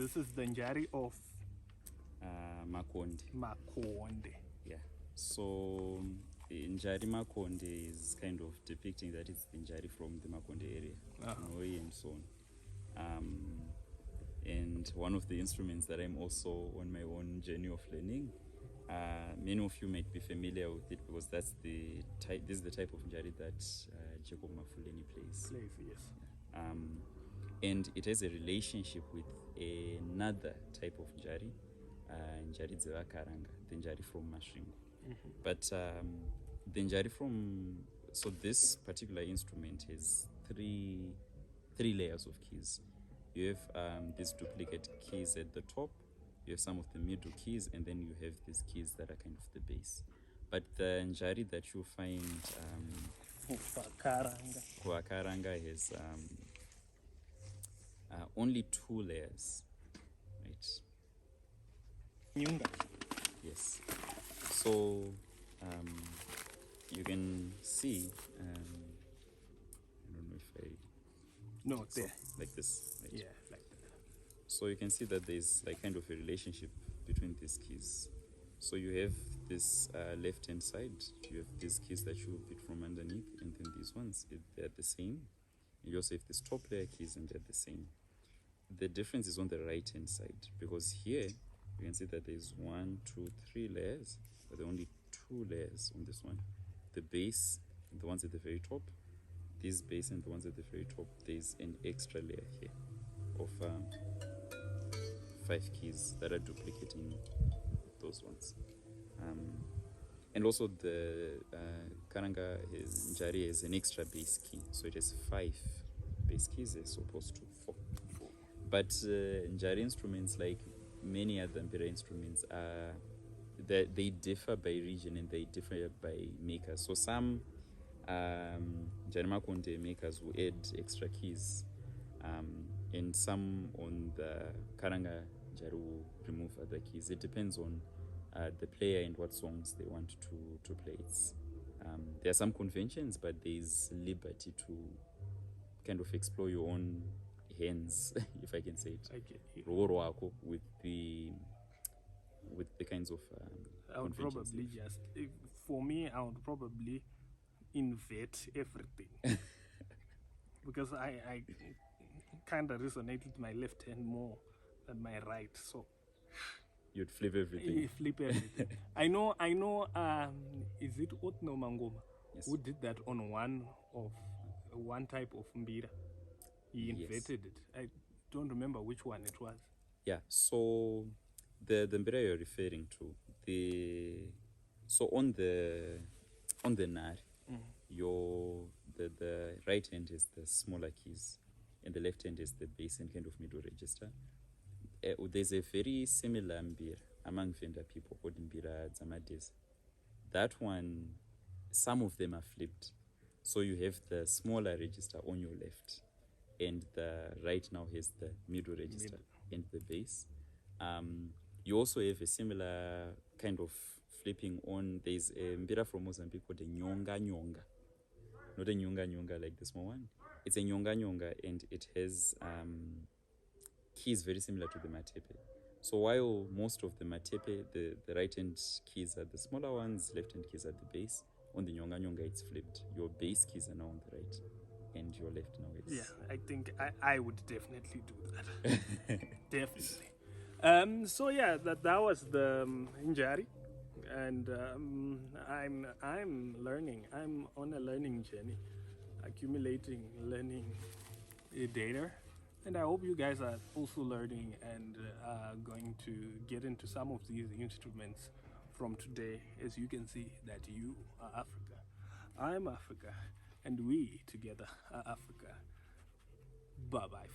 this is the Njari of Makonde. Makonde. Yeah. So Njari Makonde is kind of depicting that it's the Njari from the Makonde area, Noi and so on. And one of the instruments that I'm also on my own journey of learning. Many of you might be familiar with it because that's the type. This is the type of Njari that Jacob Mafuleni plays. Yes. And it has a relationship with another type of Njari, Njari Dzewa Karanga, the Njari from Masvingo. But the Njari from, so this particular instrument has three layers of keys. You have these duplicate keys at the top, you have some of the middle keys, and then you have these keys that are kind of the bass. But the Njari that you find Karanga has only 2 layers, right? Nyunga. Yes. So you can see, I don't know if I... No, there. Like this, right? Yeah, like that. So you can see that there's like kind of a relationship between these keys. So you have this left-hand side, you have these keys that you pick from underneath, and then these ones, they're the same. You also have these top layer keys, and they're the same. The difference is on the right-hand side, because here you can see that there's 1, 2, 3 layers, but there are only 2 layers on this one. The bass, the ones at the very top, this bass and the ones at the very top, there's an extra layer here of 5 keys that are duplicating those ones. And also the Karanga Njari has an extra bass key, so it has 5 bass keys as opposed to 4. But Njari instruments, like many other Mbira instruments, they differ by region and they differ by makers. So some Njari Makonde makers will add extra keys, and some on the Karanga Njari will remove other keys. It depends on the player and what songs they want to play. There are some conventions, but there's liberty to kind of explore your own hands, if I can say it. With the kinds of I would probably just, for me, I would probably invert everything. Because I kind of resonate with my left hand more than my right, so you'd flip everything. Flip everything. I know. Is it Otno Mangoma? Yes. Who did that on one type of mbira? He inverted it. I don't remember which one it was. Yeah. So the mbira you're referring to, so on the nari, the right hand is the smaller keys, and the left hand is the bass and kind of middle register. There's a very similar mbira among Venda people called mbira Zamades. That one, some of them are flipped. So you have the smaller register on your left, and the right now has the middle register and the bass. You also have a similar kind of flipping on. There's a mbira from Mozambique called a nyonga nyonga. Not a nyonga nyonga like the small one. It's a nyonga nyonga, and it has keys very similar to the matepe. So while most of the matepe, the right-hand keys are the smaller ones, left-hand keys are the bass, on the nyonga nyonga it's flipped. Your bass keys are now on the right, and your left now is... Yeah, I think I would definitely do that. Definitely. So yeah, that was the Njari, and I'm learning. I'm on a learning journey, accumulating learning data. And I hope you guys are also learning and going to get into some of these instruments from today. As you can see that you are Africa, I'm Africa, and we together are Africa. Bye-bye.